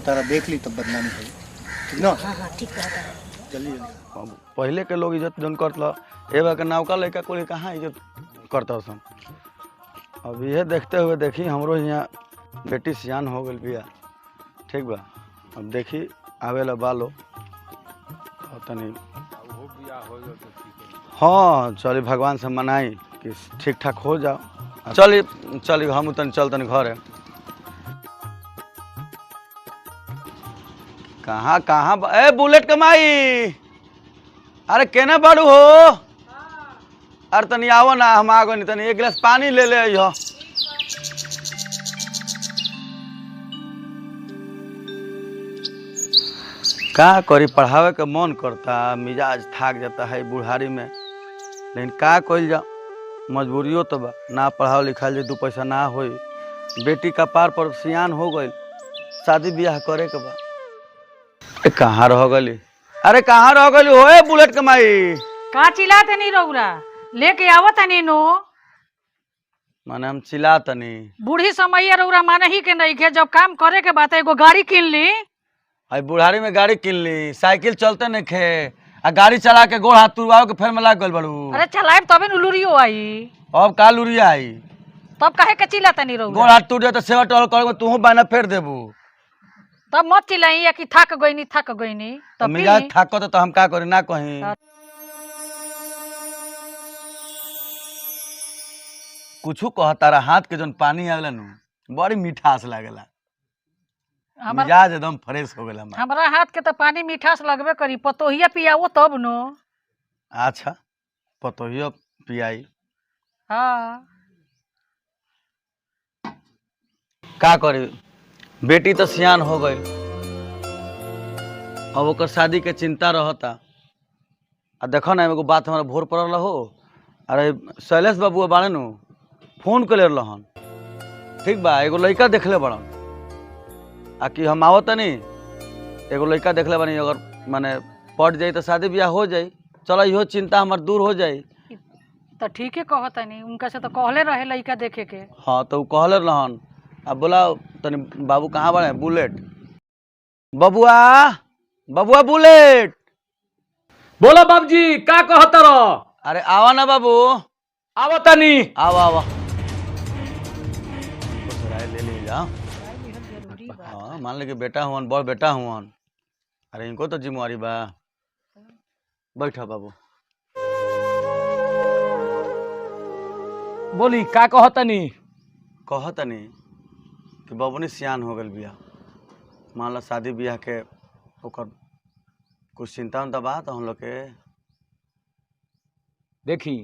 तारा देख ली तब बदनामी हुई, ठीक ना? हाँ ठीक कहता है। जल्दी पहले के लोग इज्जत जन करता एवं के नौका लड़का को कहाँ इज्जत करता सन। अब ये देखते हुए देखी हमरो यहाँ बेटी सियान हो गई बिया, ठीक बा। अब देखी आवेला बालो तनी हाँ चली भगवान से मनाई कि ठीक ठाक हो जाओ। चली हम तनी चल तनी घर है। कहाँ कहाँ ए बुलेट कमाई, अरे केना बाड़ू हो? अरे तनी आओ ना, हम आ गए तनी एक गिलास पानी ले ले यो। का करी, पढ़ावे का मन करता, मिजाज थाक जाता है बुढ़ारी में, लेकिन का कइल जा, मजबूरियों तो बा। ना पढ़ाओ लिखाल जे दू पैसा ना होई, बेटी का पार पर सियान हो गई, शादी ब्याह करे के बा। कहाँ रह गली, अरे कहाँ रह गली हो बुलेट कमाई? का चिल्लाते नहीं रौरा, लेके आवत नहीं नो। माने हम चिल्ला तनी बूढ़ी समय रौरा माने ही के नहीं के, जब काम करे के बात एगो गाड़ी किन ली। आई बुढ़ारी में गाड़ी किन ली, साइकिल चलते नहीं खे, आ गाड़ी चला के गोड़ हाथ तुड़वाओ के फेर में लाग गल बड़ू। अरे चलाएब तबे न लुरियो आई। अब का लुरिया आई, तब काहे के चिल्लाते नहीं रौरा? गोड़ हाथ टूट जाए तो सेवा टहल कर तू बाना फेर देबू। तब मत चिल्लाई या कि थक गईनी तब मिजाज थाको तो हम का करी ना कहीं। कुछ कह तारा हाथ के जन पानी आवेला नु बड़ी मिठास लागेला, मिजाज एकदम फ्रेश हो गेला। हमारा हाथ के तो पानी मिठास लगबे करी, पतोहिया पियाओ तब नो। अच्छा पतोहियो पियाई। हाँ का करी, बेटी तो सियान हो गई, अब ओकर शादी के चिंता रहता। आ देखो ना एगो बात हमारा भोर पड़ल हो, अरे शैलेश बाबू बाड़े नु फोन कर रहन, ठीक बा, एगो लड़का देखले बड़न, आ कि हम आवत नहीं एगो लड़का देखले बनी, अगर माने पड़ जाई तो शादी ब्याह हो जाई, चलो इहो चिंता हमार दूर हो जाई। तो ठीक है कहता नहीं, उनका से तो कहले रहे लड़का देखे के। हाँ तो कहले रहन। अब बोला तनी बाबू कहाँ बड़े? बुलेट बबुआ, बबुआ बुलेट। बोलो बाबूजी का कहता रहो? अरे आवा ना बाबू। आवा तनी। आवा आवा ले ले जा। हाँ मान ले कि बेटा हुआ, बड़ बेटा हुआ, अरे इनको तो जिम्मेवारी बा। बैठा बाबू। बोली का कहतनी? कहतनी कि बबुनी सियान हो गल बिया, मान ला शादी ब्याह के ओकर कुछ चिंता उनता बा तो हम लोग के। देखी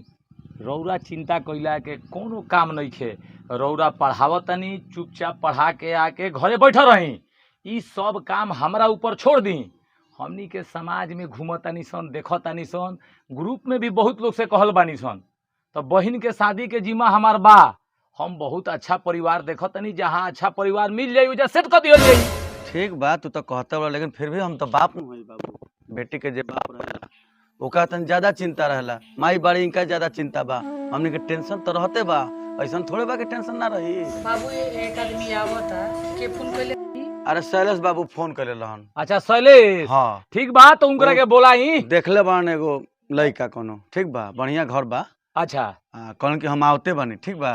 रौरा चिंता कइला के कोनो काम नहीं खे, रौरा पढ़ावतनी, चुपचाप पढ़ा के आके घरे बैठा रही, ई सब काम हमरा ऊपर छोड़ दी। हमनी के समाज में घूमतानी सन, देखतानी सन, ग्रुप में भी बहुत लोग से कहल बानी सन, तो बहन के शादी के जिम्मा हमार बा। हम बहुत अच्छा परिवार देखतनी, जहाँ अच्छा परिवार मिल जाई उजा सेट कर दियो जाई। ठीक बा तू तो कहता बा, लेकिन फिर भी हम तो बाप न होई बाबू, बेटी के जे बाप रहेला ओका तन ज्यादा चिंता रहेला, माई बाड़ी इनका ज्यादा चिंता बा, हमने के टेंशन तो रहते बा, ऐसा थोड़े बा के टेंशन ना रही। बाबू एक आदमी आवता के फोन कइले। अरे शैलेश बाबू फोन करे रहन। अच्छा शैलेश, हाँ ठीक बा, तो उनकरा के बोलाई। देखले बान एगो लड़का कोनो, ठीक बा, बढ़िया घर बा। अच्छा कहन कि हम आवते बानी, ठीक बा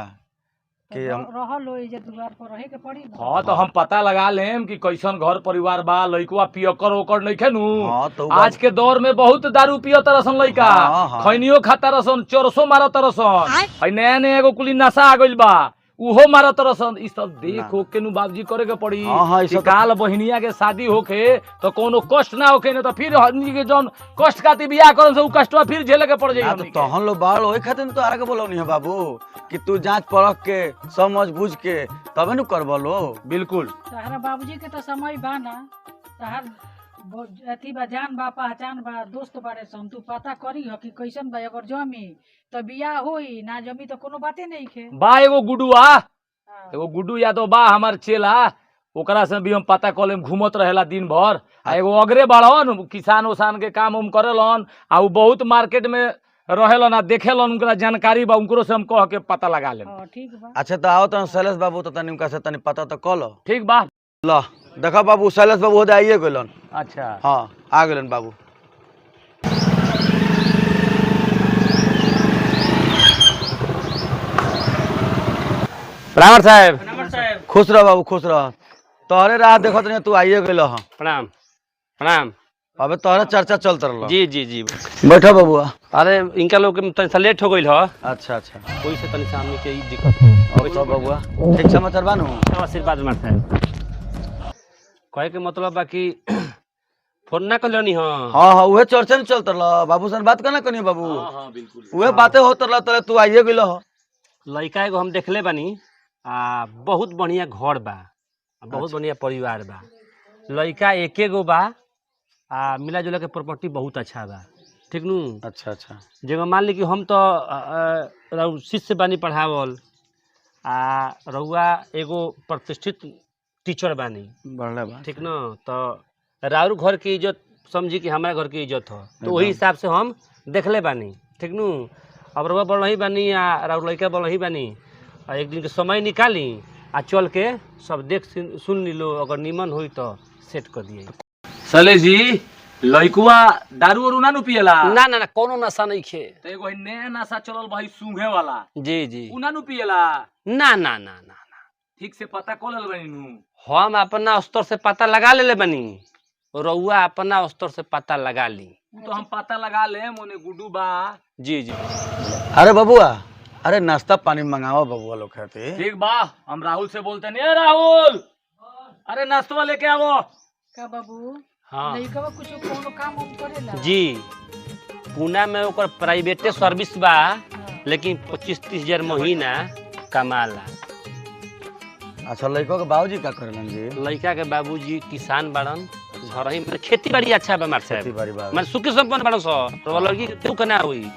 कि हम रहलो इजे दुआर पर रहे के पड़ी। हाँ तो हम पता लगा लेम कि कैसन घर परिवार बा, लइकवा पियकर ओकर नइखे नु। हाँ, तो आज के दौर में बहुत दारू पिय तरसन लइका, हाँ, हाँ। खैनियो खाता रसन, चोरसो मार तरसन, है नया नया एगो कुली नशा आ गइल बा, उहो मार तरसन। ई सब देख हो के नु बाबूजी करे के पड़ी। हाँ, हाँ, ई सब कि काल बहिनिया के शादी होखे तो कोनो कष्ट ना होखे, न तो फिर हमनी के जौन कष्ट खातिर बियाह करन से उ कष्टवा फिर झेले के पड़ जाई। तो तहन लो बाल ओइ खातिर तो आगे बोलौनी है बाबू कि तू जांच परख के समझ बुझ के तबे नु करबो लो। बिल्कुल तहरा बाबूजी के तो समय बा ना, तहर अथी बा, जान बा, पहचान बा, दोस्त बारे सन, तू पता करी हो कि कैसन बा, अगर जमी तो बियाह होई, ना जमी तो कोनो बाते नहीं खे। बा एगो गुडुआ, एगो गुड्डू यादव बा हमार चेला, ओकरा से भी हम पता कॉलेम घूमत रहेला दिन भर। आ एगो अगरे बाड़न, किसान उसान के काम उम करेलन, आ उ बहुत मार्केट में रहेलन, आ देखेलन, उनका जानकारी बा, उनको से हम कह के पता लगा लेम। ठीक बा। अच्छा तो आओ तो शैलेश बाबू तो तनी उनका से तनी पता तो कलो। ठीक बा। ला देखा बाबू शैलेश बाबू होते आइए गलन। अच्छा हाँ आ गलन बाबू। रावण साहब खुश रह बाबू खुश रह। तोहरे राह देखत नहीं तू आइए गल। प्रणाम प्रणाम। अबे तोहरे चर्चा चलत रहा। जी जी जी बैठो बबुआ। अरे इनका लोग तनी सा लेट हो गई हो, अच्छा अच्छा कोई से तनी सामने के ई दिक्कत और सब बबुआ ठीक समाचार बानू। आशीर्वाद मारता है। कहे के मतलब बा कि फोन ना कर लेनी हो। हाँ हाँ उहे चर्चा में चलत रहा। बाबू सन बात करना कनी बाबू। हाँ बिल्कुल उहे बातें होत रहा तले तू आइए गल। लड़का एगो हम देखले बानी बहुत बढ़िया घर बा, बहुत बढ़िया परिवार बा। लड़का एके गो बा मिला जुला के प्रॉपर्टी बहुत अच्छा बा। ठीक नू। अच्छा अच्छा जगह मान ली कि हम तो शिष्य बानी पढ़ावल रउआ एगो प्रतिष्ठित टीचर बानी। बढ़ले बा ठीक न। तो राउर घर की इज्जत समझी कि हमारा घर की इज्जत हो, तो वही हिसाब से हम देखले बानी। ठीक नू। अब रउआ बोल रही बानी राउर लड़का बोल रही बानी एक दिन के समय निकाली चल के सब देख सुन लो, अगर निमन हुई तो सेट कर दिए। सले जी लइकुआ दारू और ना नु पियला? ना ना ना कोनो नशा नहीं खे। तो एगो नया नशा चलल भाई सूंघे वाला। जी जी उ ना नु पियला? ना ना ना ना ना ठीक से पता कर लेल बनी नु। हम अपना स्तर से पता लगा ले बनी, रउआ अपना स्तर से पता लगा ली। तो हम पता लगा ले मोने गुड्डू बा। जी जी अरे बबुआ अरे नाश्ता पानी मंगाओ बबुआ लोग खाते। ठीक बा हम राहुल से बोलते नहीं। राहुल अरे नाश्ता लेके आवो। का बाबू हाँ लइका कुछ कोनो काम उम करेला? जी पूना में ओकर प्राइवेटे सर्विस बा, लेकिन 25-30 हजार महीना कमाला। अच्छा लड़कों के बाबूजी का करेलन जी? लड़का के बाबूजी किसान बाड़न, घर ही में खेती बाड़ी अच्छा बा। मार खेती बाड़ी बा। मैं सुखी संपन्न बाड़न सो, तो लड़की के दुख ना हुई।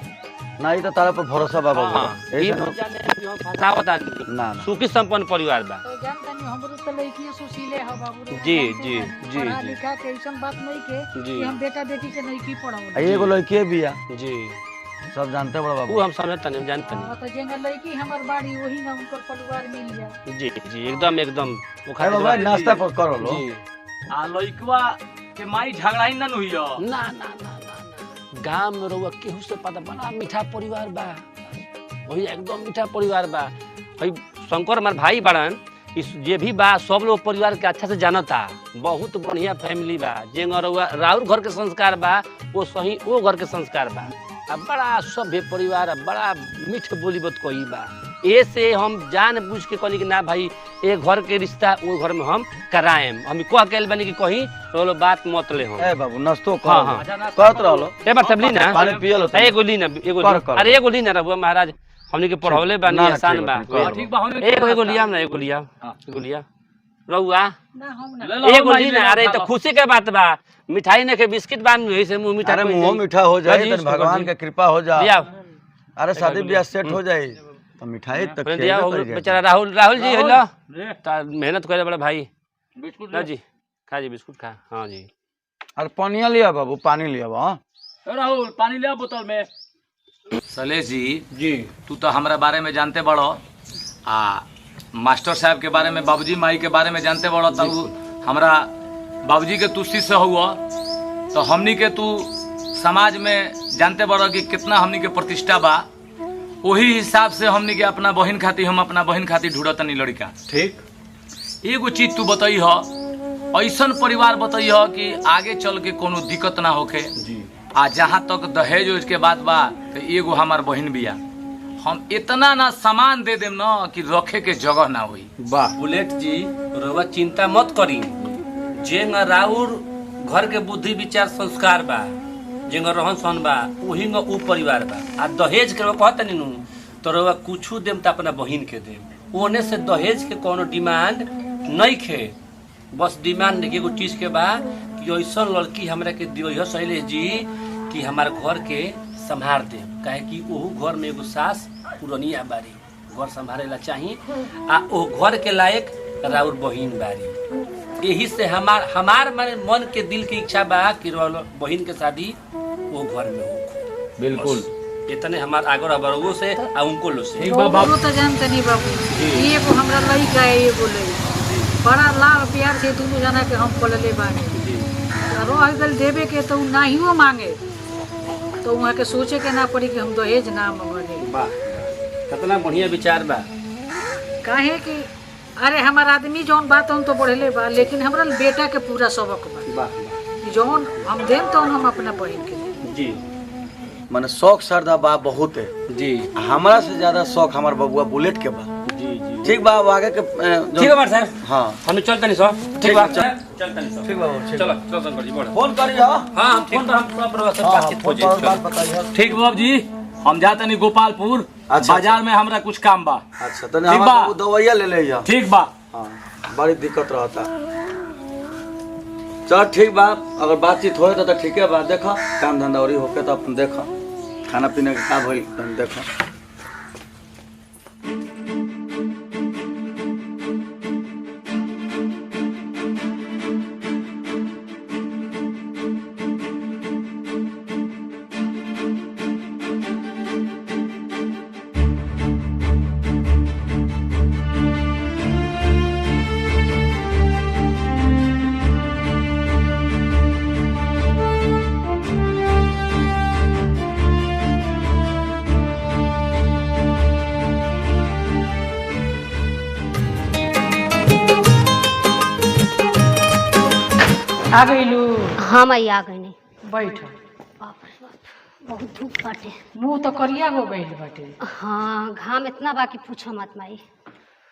ना ई तो तारा पर भरोसा बा बबुआ। ई ऐसे जाने कि हम फसावत आदमी। ना ना सुखी संपन्न परिवार बा। तो जानतनी हमरो तो लइकी सुशीले ह बाबू। जी, जी, जी, पढ़ा जी। लिखा के ऐसन बात नहीं के जी। कि हम बेटा बेटी के नहीं की पढ़ावल। आ एगो लड़की बिया जी सब जानते बड़ा वो बाबू। हम समझते नहीं जानते नहीं। तो जेंगा लइकी हमर बाड़ी वही ना उनकर परिवार मिल जा। जी जी एकदम एकदम वो अरे बाबा नाश्ता पर करो लो। जी आ लइकुआ के माई झगड़ा ही ना नु हियो। ना ना ना ना गांव में रहुआ केहू से पता बड़ा मीठा परिवार बा, वही एकदम मीठा परिवार बा। भाई शंकर हमार भाई बड़न इस जे भी बा सब लोग परिवार के अच्छा से जानता। बहुत बढ़िया फैमिली बा। जे रहुआ राउर घर के संस्कार बा वो सही वो घर के संस्कार बा। अब बड़ा सभ्य परिवार, बड़ा मीठ बोली बात कही बा। ऐसे हम जान बुझ के कहनी कि ना भाई ए घर के रिश्ता वो घर में हम कराएम। हम कह के बनी कि कहीं रोलो बात मत ले हम। ए बाबू नाश्तो हाँ, कर हाँ। करत रहलो। ए बार तबली ना पानी पियलो तो। एगो ली ना एगो कर, ली। कर। अरे एगो ली ना रहुआ महाराज हमनी के पढ़ावले बानी ना, आसान ठीक बा। बा, ठीक बा। ठीक बा होने। एगो लिया ना एगो लिया एगो लिया रहुआ ना हम ना ले लो, एगो माई ली ले ना। लो, अरे खा तो लो। खुशी के बात बा। मिठाई ने के बिस्किट बान में से मुंह मीठा अरे कोई मुंह नहीं। मीठा हो जाए जी, तो भगवान के कृपा हो लिया जाए। अरे शादी ब्याह सेट हो जाए तो मिठाई तक मैंने दिया खिलाइबे करी बेचारा जाए। राहुल जी हेलो रे मेहनत करे बड़ा भाई। बिस्कुट लो ले। जी खा जी बिस्कुट खा। हाँ जी अरे पानिया लिया बाबू पानी लिया बा। ए राहुल पानी ले आ बोतल में। सलेश जी जी तू तो हमरा बारे में जानते बड़ो मास्टर साहब के बारे में, बाबूजी माई के बारे में जानते बड़ो। तब हमरा बाबूजी के तू शिष्य हुआ तो हमनी के तू समाज में जानते बड़ो कि कितना हमनी के प्रतिष्ठा बा। वही हिसाब से हमनी के अपना बहन खातिर हम अपना बहन खातिर ढूंढतनी लड़का। ठीक एगो चीज तू बताई हो, ऐसन परिवार बताई हो कि आगे चल के कोनो दिक्कत ना होके। जी जहाँ तक दहेज उज के बात बा तो एगो हमार बहन बिया, हम इतना ना सामान दे देम ना कि रखे के जगह ना हुई। वाह बुलेट जी रउआ चिंता मत करी। जेंग राउर घर के बुद्धि विचार संस्कार बा, जेंग रहन सहन बा वही उ परिवार बा। आ दहेज के कहता नीनू तो रउआ कुछू देम तो अपना बहिन के देम। ओने से दहेज के कोनो डिमांड नहीं खे। बस डिमांड एगो चीज के बा कि ऐसा लड़की हमरा के दियो शैलेश जी कि हमारे घर के संभार दे। काहे कि ओहू घर में एगो सास पुरनिया बारी, घर संभाले ला चाहिए। आ ओ घर के लायक राउर बहिन बारी। यही से हमार मन के दिल की इच्छा बा कि बहिन के शादी वो घर में हो। बिल्कुल इतने हमार आग्रह बरगो से आ उनको लो से। ठीक बा बाबू। तो जानते नहीं बाबू। ये को हमरा लइका है ये बोले बड़ा लाभ प्यार से दोनों जना के हम पलले बानी रह गल देवे के तो नाहियो मांगे तो वहाँ के सोचे के ना पड़ी कि हम दहेज ना मांगे। वाह, कितना बढ़िया विचार बा। काहे कि अरे हमार आदमी जौन बात हम तो बढ़ले बा, लेकिन हमरा बेटा के पूरा सबक बा। वाह जौन हम देम तो हम अपना बहन के जी माने शौक श्रद्धा बा बहुत है जी हमारा से ज्यादा शौक हमार बबुआ बुलेट के बा। जी जी ठीक बा अब आगे के ठीक है बार साहब। हाँ हम चलते नहीं सर। ठीक बा चलते नहीं सर। ठीक बा बाबू, ठीक। चलो चलो शंकर जी बोलो। फोन करियो। हाँ हम फोन पर हम पूरा प्रवासन बातचीत हो फोन पर बात जाए। बताइयो। ठीक बाबू जी हम जाते नहीं गोपालपुर अच्छा, बाजार में हमरा कुछ काम बा। अच्छा तो ठीक हमारा बा। बाबू दवाइया ले ले जा। ठीक बा। हाँ बड़ी दिक्कत रहता। चल ठीक बा अगर बातचीत होए तो ठीक है बा। देखो काम धंधा और होके तो अपन देखो खाना पीने के का भइल तनी देखो। आ गईलू हाँ माई आ गई नहीं। बैठ बाप रे बाप, बहुत धूप बाटे। मुँह तो करिया हो गईल बाटे। हाँ घाम इतना बाकी पूछो मत माई।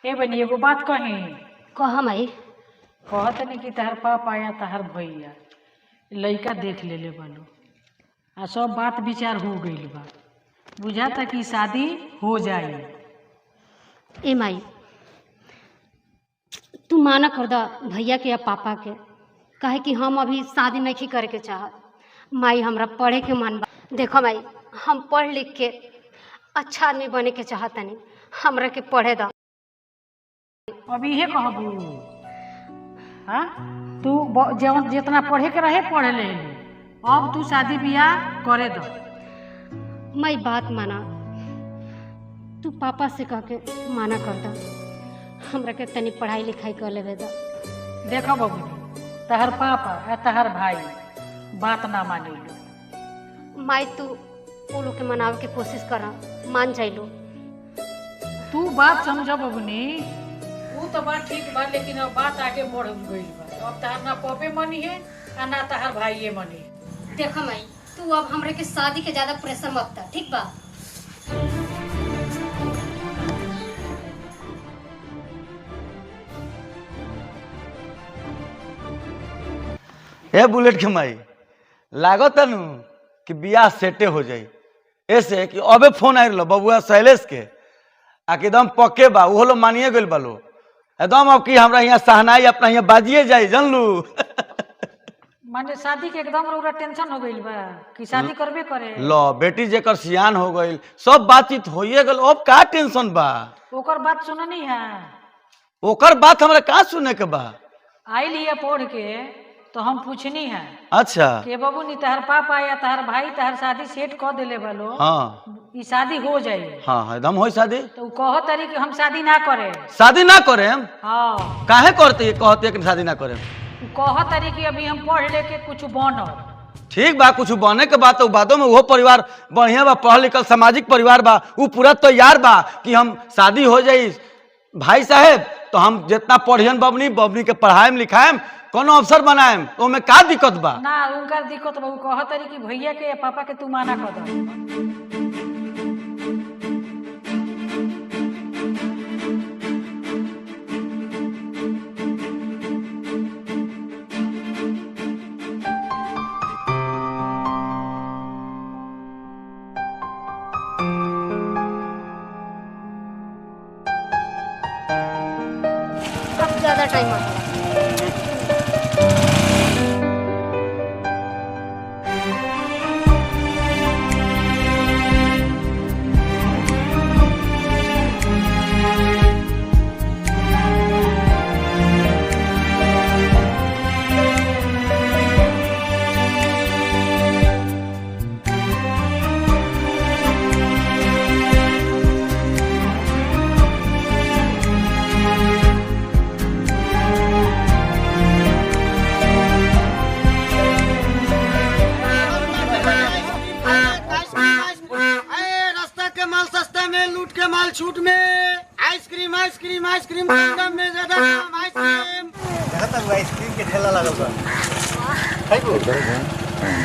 ए बनी एगो बात कही कह माई। कहत नहीं कि तहर पाप आया तहर भैया लइका देख ले बालू आ सब बात विचार हो गईल बा। बुझाता कि शादी हो जाए। ए माई तू माना कर दा भैया के या पापा के, काहे कि हम अभी शादी नहीं करे के चाहत। माई हमरा पढ़े के मन बा। देखो माई हम पढ़ लिख के अच्छा आदमी बने के चाहतनी, हमरा के पढ़े दा। अब इहे कहबू हाँ तू जवन जितना पढ़े के रहे पढ़ ले अब तू शादी ब्याह करे दो। माई बात माना, तू पापा से कह के माना कर दा, हमरा के तनी पढ़ाई लिखाई कर लेवे दा। देखो बबू तहर पापा आ तहर भाई बात ना मानी लो। माई तू वो लोग के मनावे के कोशिश करा, मान जाइलो। तू बात समझ बबनी वो तो बात ठीक बा, लेकिन अब बात आगे बढ़ गई बा। अब तहर ना पपे मनी है आ ना तहर भाईये मनी। देखो माई तू अब हमरे के शादी के ज्यादा प्रेशर मत कर, ठीक बा? ए बुलेट के माई लागत नु कि बियाह सेटे हो जाई। ऐसे कि अबे फोन आइल बबुआ शैलेश के आके एकदम पक्के बा वो लोग मानिए गइल बालो एकदम। अब कि हमरा यहाँ सहनाई अपना यहाँ बाजिए जाई जानलू। माने शादी के एकदम रौरा टेंशन हो गइल बा कि शादी करबे करे। लो बेटी जेकर सियान हो गइल सब बातचीत होइए गल अब का टेंशन बा। ओकर बात सुननी है। ओकर बात हमरा का सुने के बा। आइल हिया पढ़ के तो हम पूछनी है अच्छा कि बाबू नी तहर पापा या तहर भाई तहर शादी सेट कर देले बालो। हाँ ई शादी हो जाई। हाँ एकदम होई शादी। तो उ कहत तारी कि हम शादी ना करे। शादी ना करे हम हाँ काहे करते कहते कि शादी ना करे। उ कहत तारी कि अभी हम पढ़ लेके कुछ बनब। ठीक बा कुछ बने के बाद तो बादों में वो परिवार बढ़िया बा पढ़ लिखल सामाजिक परिवार बा वो पूरा तैयार बा कि हम शादी हो जाई भाई साहेब तो हम जितना पढ़ियन बबनी बबनी के पढ़ाएम लिखाएम कोनो अवसर बनाएम तो में का दिक्कत बा। ना उनकर दिक्कत बा। उ कहत तारी कि भैया के या पापा के तू माना कर दो। अब ज्यादा टाइम मत लगा। छूट में आइसक्रीम आइसक्रीम आइसक्रीम संगम में ज्यादा दाम आइसक्रीम देखा था आइसक्रीम के ठेला लगल बा है को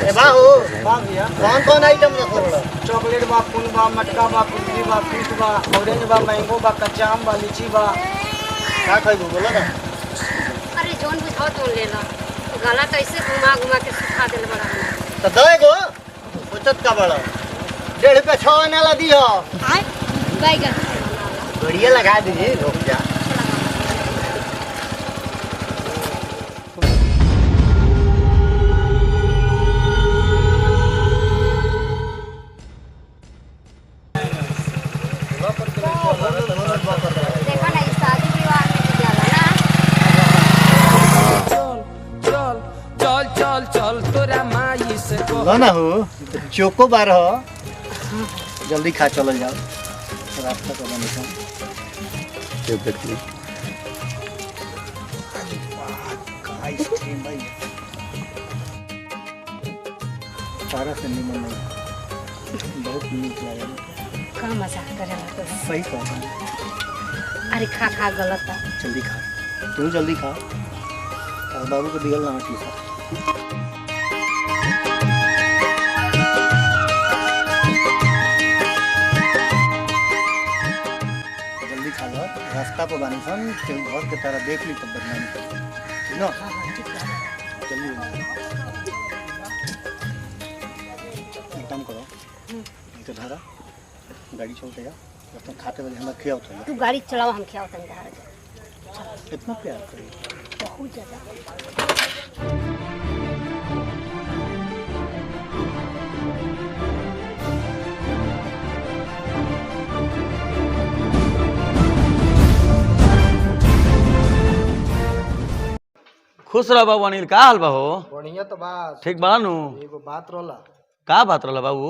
ए बाबू बा भैया कौन कौन आइटम रखल बा चॉकलेट बा फूल बा मटका बा कुल्फी बा पीस बा ऑरेंज बा मैंगो बा कच्चा आम बा लीची बा का खाइबो बोला ना अरे जोन बुझाओ तो ले ला गला कैसे घुमा घुमा के सुखा देल बड़ा तो दे गो सोचत का बड़ा 1.5 रुपया 6 आना ला दियो आय बैगन बढ़िया लगा दीजिए रुक जा देखो ना इस शादी विवाह में भी जाला ना लो ना हो चोको बार हो जल्दी खा चलो जाओ रास्ता तो बने था आइसक्रीम भाई सारा से निमन नहीं बहुत नीक लगा का मजाक करेला तो सही कहा अरे खा खा गलत बा जल्दी खा तू जल्दी खा और बाबू को दियल ना हटी सा जल्दी खा लो रास्ता पर बानी सन के घर के तरह देख ली तब बदनामी कर ठीक ना जल्दी एक काम करो तो धारा गाड़ी चलते जा खाते वाले हमरा खिया उठा तू गाड़ी चलाओ हम खियाओ तनी दहाड़ कितना प्यार करी बहुत ज्यादा खुश रह बाबू अनिल का हाल बा हो बढ़िया तो बात ठीक बड़ा नु एगो बात रहला का बात रहला बाबू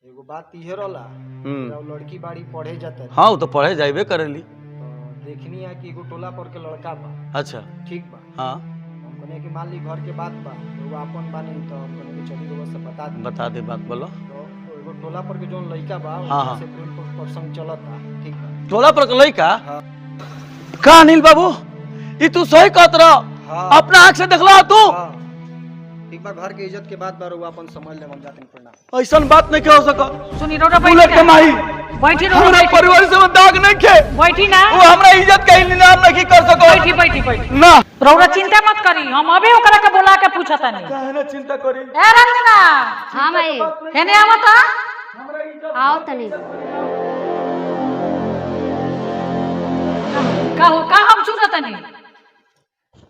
एगो बात इहे रहला जब लड़की बाड़ी पढ़े जाता हाँ वो तो पढ़े जाइबे करेली तो देखनी है कि एगो टोला पर के लड़का बा अच्छा ठीक बा हाँ हम कने कि मान ली घर के बात बा एगो अपन बानी तो हम कने कि चली रोज से बता दे बात बोलो तो एगो टोला पर के जोन लड़का बा हाँ, हाँ। से प्रेम प्रसंग चलता ठीक बा टोला पर के लइका हाँ। का अनिल बाबू ई तू सही कहत रह हाँ। अपना आँख से देखला तू हाँ ठीक बा घर के इज्जत के बात बा रउआ अपन समझ ले हम जाते हैं प्रणाम ऐसा बात नहीं हो सका सुनी रोड़ा बुलेट के माही बैठी हमरा परिवार से दाग नहीं खे बैठी ना वो हमरा इज्जत का इल्जाम नहीं कर सको बैठी बैठी बैठी ना रौरा चिंता मत करी हम अबे ओकरा के बोला के पूछत नहीं काहे ना चिंता करी ए रंजना हाँ माई हेने आवत आओ तनी का हो का हम सुनत नहीं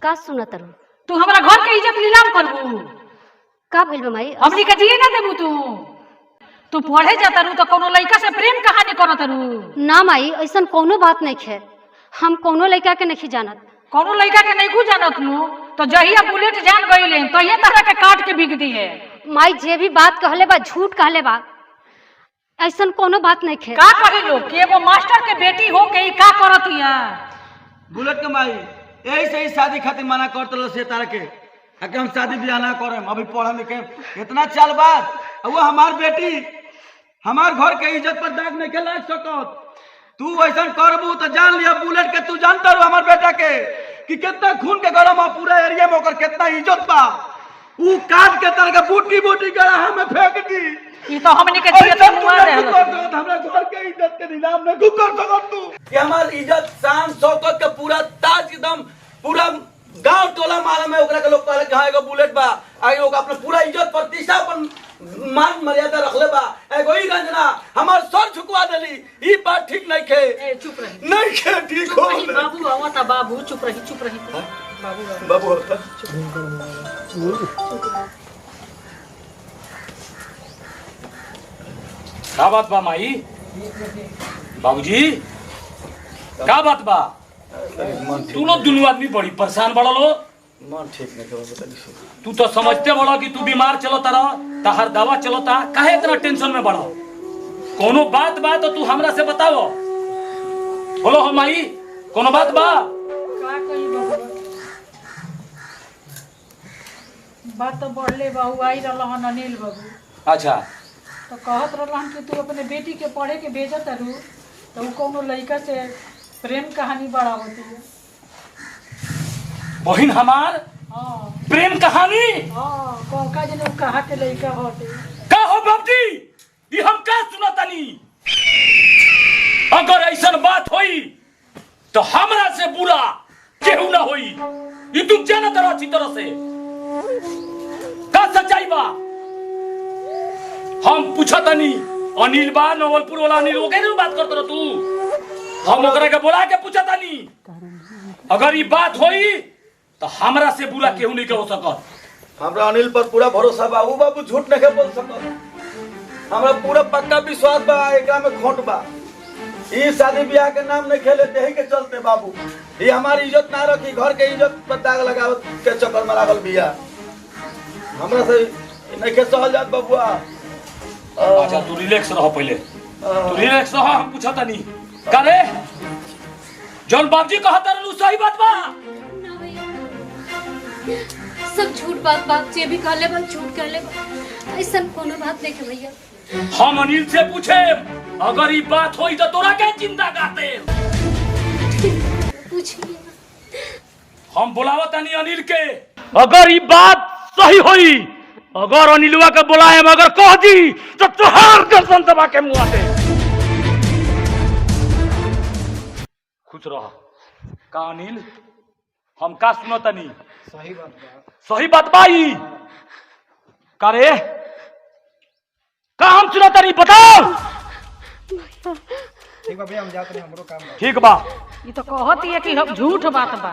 का सुनत रहू तू हमरा घर के इज्जत नीलाम करबू का भइल बा माई हमनी के जिए ना देबू तू पढ़े जाता रू तो कोनो लड़का से प्रेम कहानी करत रू ना माई ऐसन कोनो बात नहीं है हम कोनो लड़का के नहीं जानत कोनो लड़का के नहीं जानत नु तो जहिया बुलेट जान गईले तो ये तरह के काट के बिक दी है माई जे भी बात कहले बा झूठ कहले बा ऐसन कोनो बात नहीं है का कही लोग कि एगो मास्टर के बेटी हो के ई का करत हिया बुलेट के माई यही से ही शादी खातिर मना करत रह से तारा के कि हम शादी ब्याह ना करम अभी पढ़ लिखे इतना चाल बाद वो हमार बेटी हमार घर के इज्जत पर दाग नहीं लाग सकत तू ऐसा करबू तो जान लिया बुलेट के तू जानता रो हमार बेटा के कि कितना खून के गरम है पूरा एरिया में ओकर कितना इज्जत बा ऊ काट के तरह के बूटी बूटी गड़ा में फेंक दी ई तो हमनी के जिए तो मुआ दे हमरा घर के इज्जत के नीलाम नहीं कर सकत तू कि हमार इज्जत शान शौकत के पूरा ताज एकदम पूरा गांव टोला माला में ओकरा के लोग कहले कि हां एगो बुलेट बा आगे ओकरा अपना पूरा इज्जत प्रतिष्ठा अपन मान मर्यादा रखले बा एगो ही रंजना हमार सर झुकवा देली ई बात ठीक नहीं खे ए चुप रही नहीं खे ठीक हो रही बाबू आवता बाबू चुप रही बाबू का बात बा माई बाबूजी का बात बा तू लोग दोनों आदमी बड़ी परेशान बड़ा लो मन ठीक नहीं कर बता दी तू तो समझते बड़ा कि तू बीमार चलता रह तहर दवा चलता काहे इतना टेंशन में बड़ा कोनो बात बा तो तू हमरा से बताओ बोलो हो माई कोनो बात बा का कही बाबू बात तो बढ़ले बाबू आई रहलन अनिल बाबू अच्छा तो कहत रहलन कि तू अपने बेटी के पढ़े के भेजत रू तो वो कोनो लड़का से प्रेम कहानी बड़ा होती है। बहन हमार हाँ प्रेम कहानी हाँ, कौका जने कहा के लड़का होते। का हो बाबूजी, ये हम का सुनतानी? अगर ऐसा बात होई तो हमरा से बुरा केहू ना होई। ये तुम जाना तरह अच्छी तरह से का सच्चाई बा। हम पूछतानी अनिल बा नवलपुर वाला अनिल ओके नहीं बात करत रह तू। हम ओकरा के बोला के पूछतानी, अगर ये बात होई तो हमरा से बुरा केहू नहीं के हो सकत। हमरा अनिल पर पूरा भरोसा बा। ऊ बाबू झूठ नहीं बोल सकत। हमरा पूरा पक्का विश्वास बा एकरा में खोट बा। ई शादी ब्याह के नाम नहीं खेले देही के चलते बाबू। ये हमारी इज्जत ना रखी, घर के इज्जत पर दाग लगावत के चक्कर में लागल बिया। हमरा से नहीं के सहल जात बबुआ। अच्छा तू रिलैक्स रहो, पहले तू रिलैक्स रहो। हम पूछतानी का रे जौन बाबूजी कहत रहलू सही बात बा? ना भैया, सब झूठ बात बात जे भी कहले बा झूठ कहले बा। ऐसा कोनो बात नहीं है भैया। हम अनिल से पूछे, अगर ये बात होई तो तोरा क्या चिंता करते? पूछिए। हम बुलावतानी अनिल के। अगर ये बात सही होई, अगर अनिलवा के बुलाए अगर कह दी तो तुहार दर्शन दबा के मुआ दे। खुश रह का अनिल, हम का सुनतानी? सही बात बा। सही बात बाई का रे का हम सुनतानी बताओ। ठीक बा भैया, हम जाते हैं, हमरो काम बा। ठीक बा। ये तो कहती है कि हम झूठ बात बा।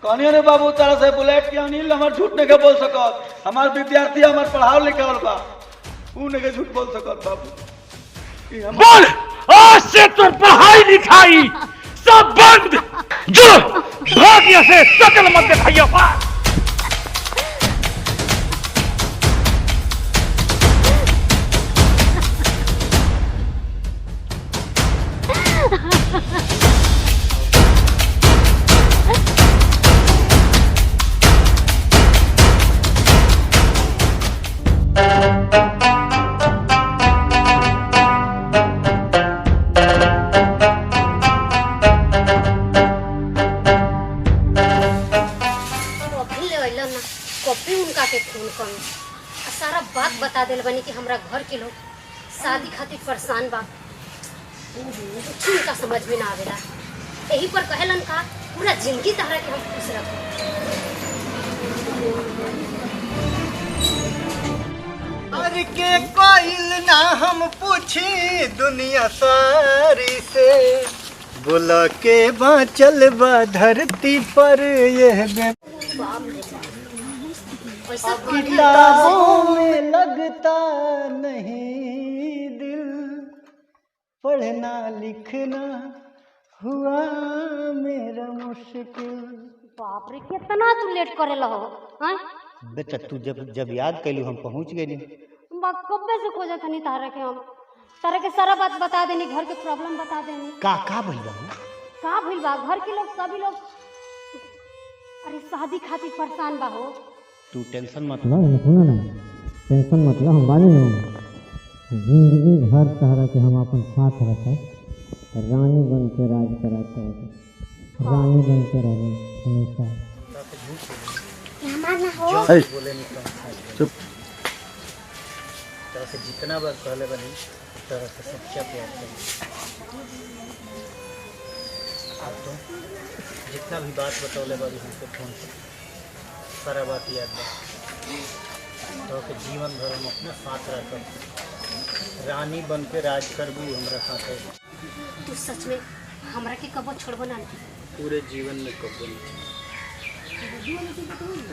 कहनियो ने बाबू तारा से बुलेट के अनिल हमार झूठ नहीं के बोल सकत। हमार विद्यार्थी हमार पढ़ाव लिखावल बा, ऊ नहीं के झूठ बोल सकत बाबू। बोल आज से तो पढ़ाई लिखाई सब बंद। जो भाग्य से सकल मत दिखाइए बात। कॉपी उनका के फोन कर सारा बात बता दिल बनी कि हमरा घर के लोग शादी खातिर परेशान बा। कुछ उनका समझ में ना आवेला। यही पर कहलन का पूरा जिंदगी तहरा के हम खुश रखो। और के कोइल ना हम पूछी दुनिया सारी से, बोला के बाँचल बा धरती पर यह वैसा किताबों में लगता नहीं दिल, पढ़ना लिखना हुआ मेरा मुश्किल। बाप रे कितना तू लेट करेला हो। हां बेटा तू जब याद कैलू हम पहुंच गए। कब्बे से खोजत नहीं तारा के हम तारा के सारा बात बता देनी, घर के प्रॉब्लम बता देनी। का भइल बा? का भइल बा? घर के लोग सभी लोग अरे शादी खातिर परेशान बा हो। तू टेंशन मत सुना ना, टेंशन मत लो, हम बानी ना। जिंदगी भर सहारा के हम अपन साथ रखे, रानी बन के राज कराते हैं, रानी बन के रहे हमेशा। बोले नहीं चुप। तरह से जितना बार कहले बनी तरह से सच्चा प्यार करी। अब तो जितना भी बात बतौले बारी हमको फोन पर सारा बात याद बा। तो के जीवन भर हम अपने साथ रहकर रानी बन के राज करबू हमरा साथ है। तू सच में हमरा के कबो छोड़बो ना? पूरे जीवन में कबो नहीं।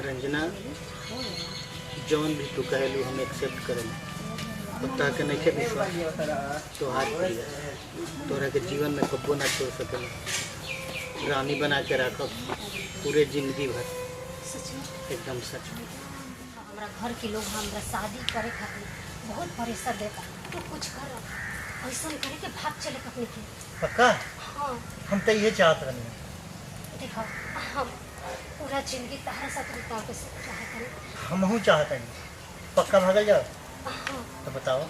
रंजना जौन भी तू कहलू हम एक्सेप्ट करें। तो के नहीं के विश्वास तो हाथ तोरा के जीवन में कबो ना छोड़ सके। रानी बना के रखब पूरे जिंदगी भर। सच में? एकदम सच में। हमरा घर के लोग हमरा शादी करे खातिर बहुत प्रेशर देता। तू कुछ कर, ऐसा करे के भाग चले अपने के। पक्का? हाँ हम तो ये चाहत रहे। देखो हम पूरा जिंदगी तहरा साथ बिताओ के चाहते हैं। हमहू चाहते हैं। पक्का भागल जाओ हाँ। तो बताओ।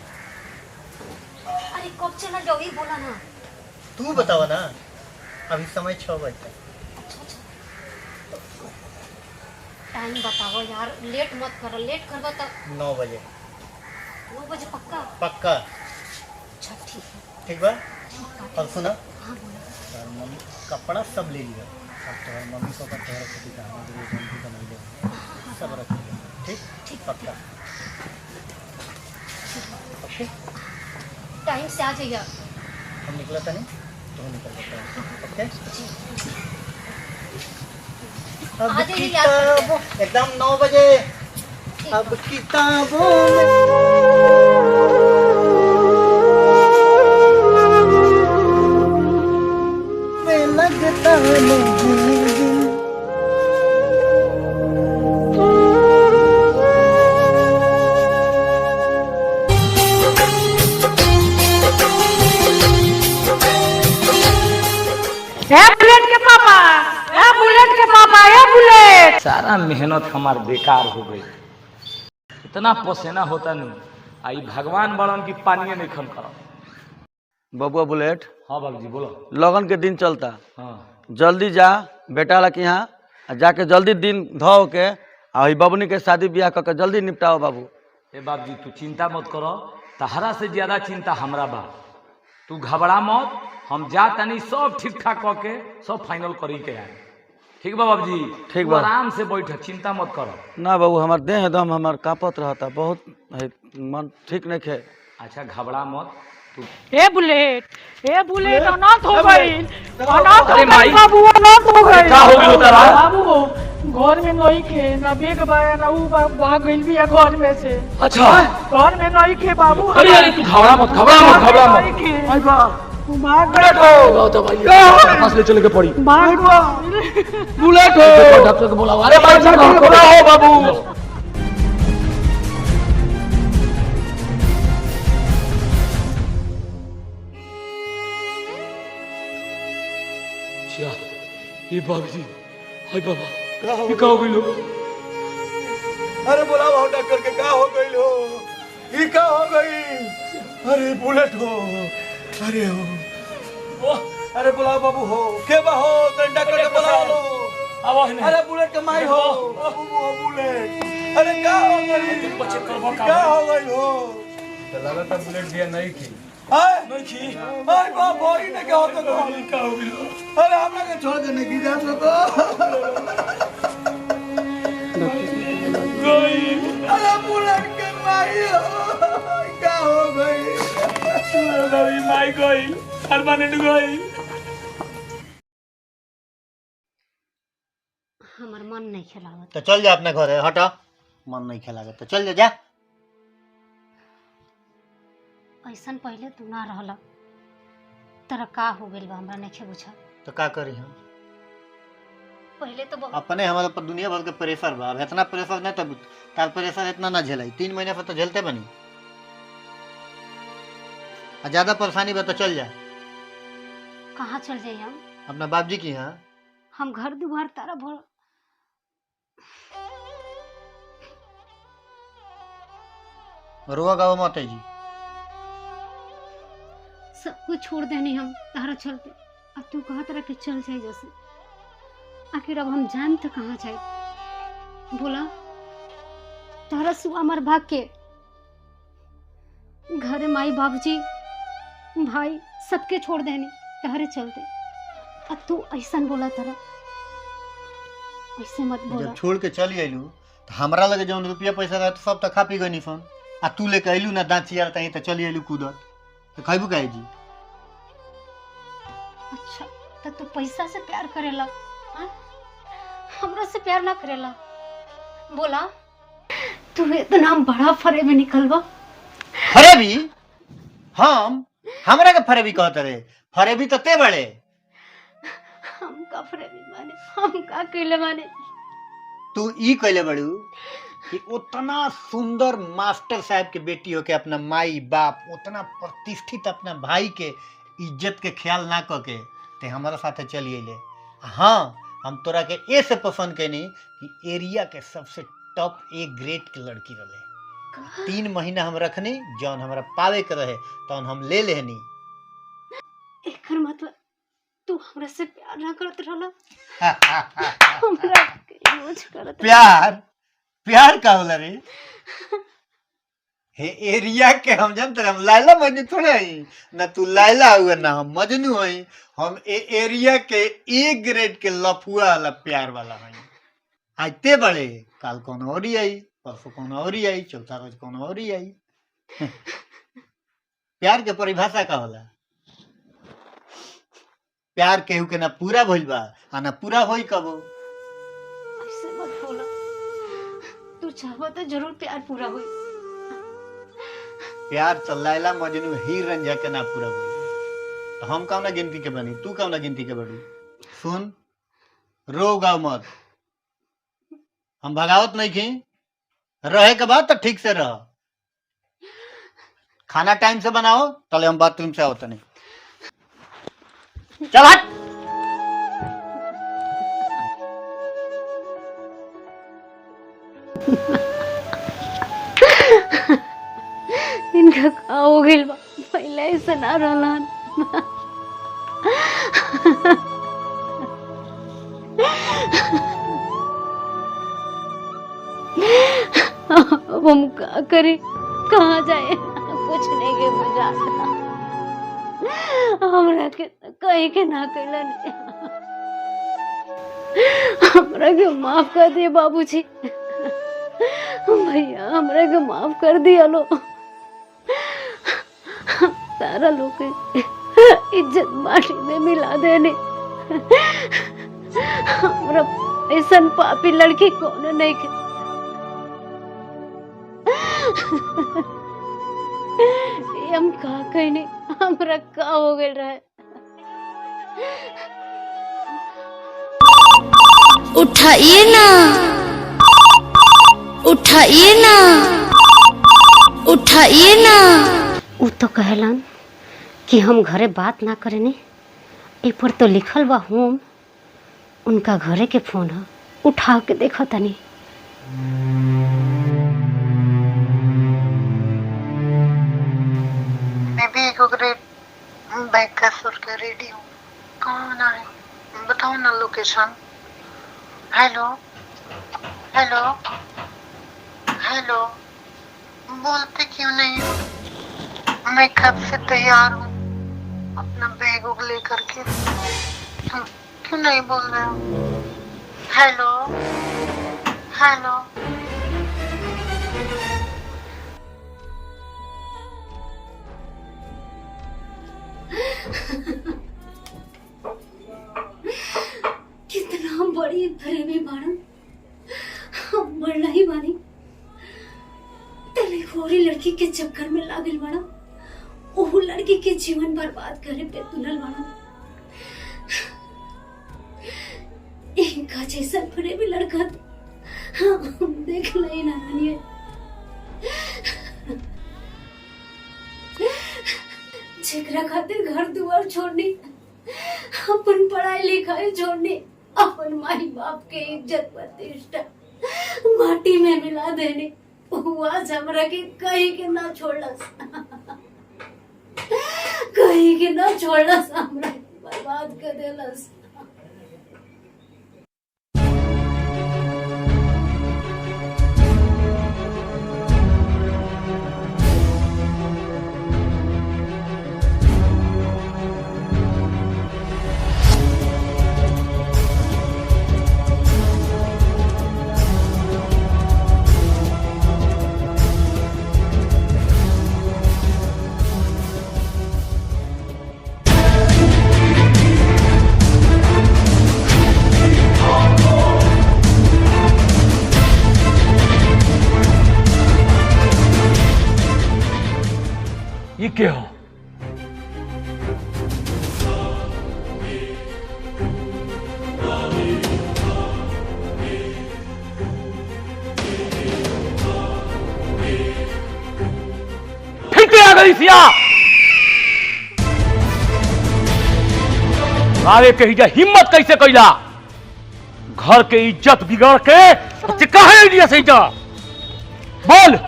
अरे कब चला जाओ ये बोला ना। तू बतावा ना, अभी समय 6 बजे। टाइम बताओ यार, लेट मत करो, लेट करबो तो 9 बजे 9 बजे पक्का। पक्का। अच्छा ठीक है। ठीक बा। और सुना, हाँ बोलो। तोहर मम्मी कपड़ा सब ले लिया। अब तोहर मम्मी पापा तोहर खातिर का हमारे लिए जल्दी बना दे, सब रख लिया। ठीक ठीक पक्का। ओके, टाइम से आ जाइए। हम निकला था नहीं, तो निकल जाता है। ओके, अब आ जाइए यार। किताबों एकदम 9 बजे। अब किताबों में लगता नहीं। बुलेट के पापा, बुलेट के पापा, बुलेट। सारा मेहनत हमार बेकार हो गई। इतना पसीना होता नहीं, आई भगवान बड़न की पानी नहीं खन कर। बबुआ बुलेट, हाँ बाबूजी बोलो। लगन के दिन चलता, हाँ जल्दी जा बेटा ला के यहाँ, जाके जल्दी दिन धो के आ बबनी के शादी ब्याह करके जल्दी निपटाओ बाबू। ए बाबूजी तू चिंता मत करो, तहरा से ज्यादा चिंता हमरा बा। तू घबरा मत, हम जा तनी सब ठीक ठाक करके सब फाइनल करी के आए। ठीक बा बाबूजी? ठीक तू बा। आराम से बैठ, चिंता मत करो। ना बाबू, हमार देह एकदम हमार कांपत रहता, बहुत मन ठीक नहीं है। अच्छा घबरा मत तू। बुलेट, अनाथ हो गई, अनाथ हो अरे गई माई। बाबू, अनाथ हो गई। का हो गइल तारा? बाबू घर में नहीं के ना बेग बाया ना ऊ भाग गइल बिया घर में से। अच्छा घर में नहीं के बाबू। अरे अरे तू घबरा मत, घबरा मत, घबरा मत। आई बा भाग बताओ तो भाई पास ले चले के पड़ी। भाग बुलेट हो, डॉक्टर को बुलाओ। अरे भाई घबरा हो बाबू। ये बाबूजी, हाय बाबा, ये का हो गइल? अरे बुलाओ डॉक्टर के, का हो गई हो? ये का हो गई? अरे बुलेट हो, अरे हो, अरे बुलाओ बाबू हो, के बा हो, तो डॉक्टर के बुलाओ लो। अरे बुलेट के माई हो, बाबू हो बुलेट, अरे का हो गई? का हो गई हो? तो लगा था बुलेट दिया नहीं थी। हाय नहीं की, हाय बाप हो, इने क्या होता तो का हो गई? अरे हम लोग छोड़ देने की जात तो अरे बुलेट के माई हो, क्या हो गई? माई गई, परमानेंट गई। हमार मन नहीं खेलावत। तो चल जा अपने घर, हटा। मन नहीं खेला तो चल जा। ऐसन पहले तू ना रहला, तेरा का हो गइल बा हमरा नहीं बुझा। तो का करी हम? पहले तो बहुत अपने हमारे पर दुनिया भर के प्रेशर बा। अब इतना प्रेशर नहीं, तब तार प्रेशर इतना ना झेलाई। 3 महीने से तो झेलते बनी। आ ज्यादा परेशानी बा तो चल जा कहाँ चल जाइए हम? अपना बाप जी की यहाँ। हम घर दुआर तारा भर रोआ गाँव मत है जी। सब कुछ छोड़ देनी हम तारा चलते। अब तू कहा तरह के चल जाए जैसे। आखिर अब हम जान तो कहाँ जाए बोला? तारा सुआ मर भाग के घरे माई बाबूजी भाई सबके छोड़ देनी तारे चलते। अब तू ऐसा बोला तारा, ऐसे मत बोला। जब छोड़ के चली आयलू तो हमरा लगे जौन रुपया पैसा रहा तो सब तो खा पी गई सन। आ तू लेके आयलू ना दांत चियार तही तो चली आयलू कूदत, तो खैबू काहे जी? अच्छा तो तू पैसा से प्यार करेला, हाँ? हमरा से प्यार ना करेला बोला? तू इतना बड़ा फरे में निकलवा। फरेबी? हमरा के फरेबी कहत रे? फरेबी तो ते बड़े। हम का फरेबी माने? हम का कइले माने? तू ई कइले बड़ू कि उतना सुंदर मास्टर साहब के बेटी हो के अपना माई बाप, उतना प्रतिष्ठित अपना भाई के इज्जत के ख्याल ना करके ते हमारा साथे चली अइले। हाँ, हम तोरा के ए से पसंद कैनी कि एरिया के सबसे टॉप ए ग्रेड के लड़की रहे। 3 महीना हम रखनी, जौन हमरा पावे के रहे तौन हम ले लेनी। एकर मतलब तू हमरा से प्यार ना करत रहला, हमरा के यूज करत प्यार का होला रे? हे एरिया के हम जानते हम लाइला मजनू थोड़े हई ना, तू लाइला हुआ ना हम मजनू हई। हम एरिया के ए ग्रेड के लफुआ वाला प्यार वाला हई। आज ते बड़े काल कौन और ही आई, परसों कौन और ही आई, चौथा रोज कौन और ही आई। प्यार के परिभाषा का होला? प्यार केहू के ना पूरा भइल बा आ ना पूरा होई कबो। ऐसे मत बोला, तू चाहबा तो जरूर प्यार पूरा होई। प्यार तो लैला मजनू हीर रंझा के ना पूरा हुई, तो हम कौन गिनती के बनी, तू कौन गिनती के बड़ी? सुन, रो गाँव मत, हम भगावत नहीं की, रहे के बाद तो ठीक से रह। खाना टाइम से बनाओ, तले हम बाथरूम से आओ तनी। चल हट। इनका का हो गइल बा, पहले ऐसा ना रहलन। अब हम का करें, कहाँ जाए, कुछ नहीं के बुझाता। हमरा के कहीं के ना कैलन, हमरा के माफ कर दे बाबूजी, भैया हमरा के माफ कर दिया लो। सारा लोग इज्जत माटी में मिला देने, हमरा ऐसा पापी लड़की कौन नहीं के। हम का कहने, हमरा का हो गए रहे। उठाइए ना, उठाइए ना, उठाइए ना। उ तो कहलन कि हम घरे बात ना करेनी, ए पर तो लिखल बा होम। उनका घरे के फोन है, उठा के देखा तनी। बैकासुर का रेडियो कौन है, बताओ ना लोकेशन। हेलो हेलो हेलो, बोलते क्यों नहीं हो? मैं कब से तैयार हूँ अपना बैग उग लेकर के, क्यों नहीं बोल रहे हो? Hello hello. कितना बड़ी प्रेमी बाड़न, हम बड़ा ही बानी। तेरे गोरी लड़की के चक्कर में लागल बाड़ा, ओह लड़की के जीवन बर्बाद करे पे तुलल बाड़ा। इनका जैसा प्रेमी लड़का हम देख नहीं ना रानिए। जेकरा खातिर घर दुआर छोड़नी, अपन पढ़ाई लिखाई छोड़नी, अपन माई बाप के इज्जत प्रतिष्ठा माटी में मिला देने, आज हमरा के कहीं के ना छोड़लस, कहीं के ना छोड़लस, हमरा बर्बाद कर देलस। ये क्या हो? फिर क्या आ गई सिया? आवे कही जा हिम्मत कैसे कैला? घर के इज्जत बिगाड़ के कहा इंडिया से जा? बोल,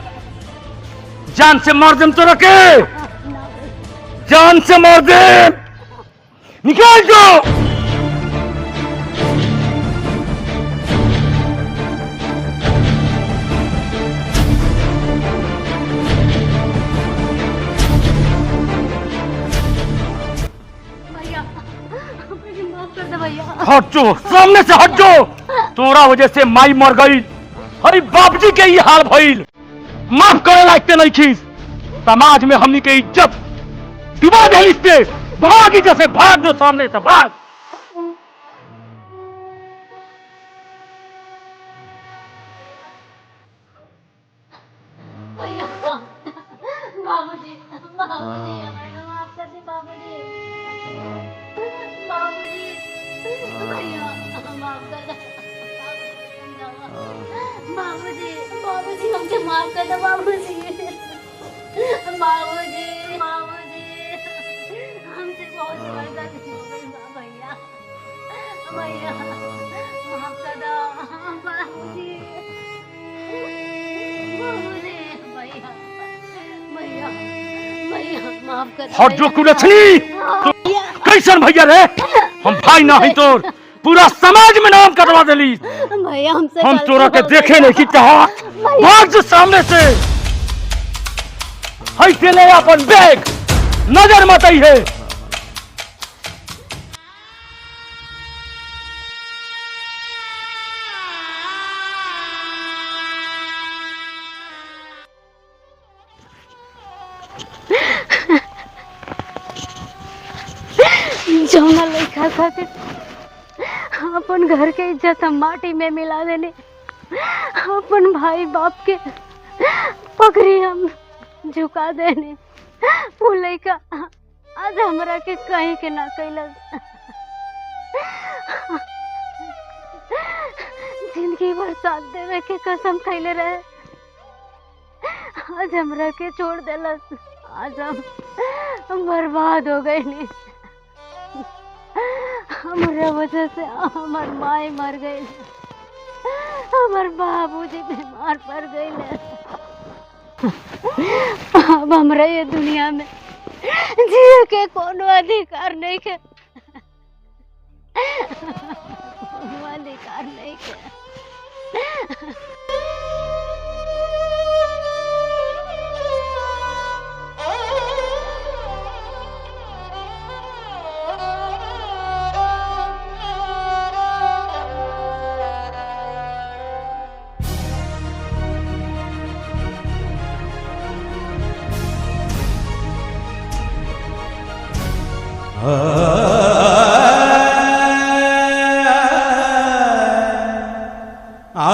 जान से मार देम तो रखे, जान से मार दे। निकाल जाओ। भैया मुझे माफ कर दे भैया। हट जो, सामने से हट जो। तोरा वजह से माई मर गई, हरी बाबूजी के ये हाल भइल। माफ करे लायक नहीं खीस। समाज में हमनी के इज्जत डुबा दे इससे। भाग जैसे भाग जो, सामने से भाग। भैया बाबूजी माफ कर दे बाबूजी। बाबूजी भैया माफ कर दे बाबूजी। बाबूजी हमसे माफ कर दो बाबूजी। बाबूजी बाबूजी हमसे बहुत बड़ी गलती हो गई भैया। भैया माफ कर दो बाबूजी। बाबूजी भैया भैया भैया माफ कर दो। हट जो कुलछनी। कैसन भैया रे? हम भाई नहीं तोर, पूरा समाज में नाम करवा देली। भैया हमसे हम तोरा के देखे नहीं की चाहत। भाग जो सामने से। ऐसे ले अपन बैग, नजर मत आई है। जौना लड़का खातिर अपन घर के इज्जत हम माटी में मिला देने, अपन भाई बाप के पगड़ी हम झुका देने, वो लड़का आज हमरा के कहीं के ना कैलस। जिंदगी भर साथ देवे के कसम खैले रहे, आज हमरा के छोड़ देलस। आज हम बर्बाद हो गए नहीं। हमारे वजह से हमार माई मर गई, हमार बाबूजी बीमार पड़ गए। अब हमरा ये दुनिया में जिए के कोनो अधिकार नहीं के, कोनो अधिकार नहीं के। आ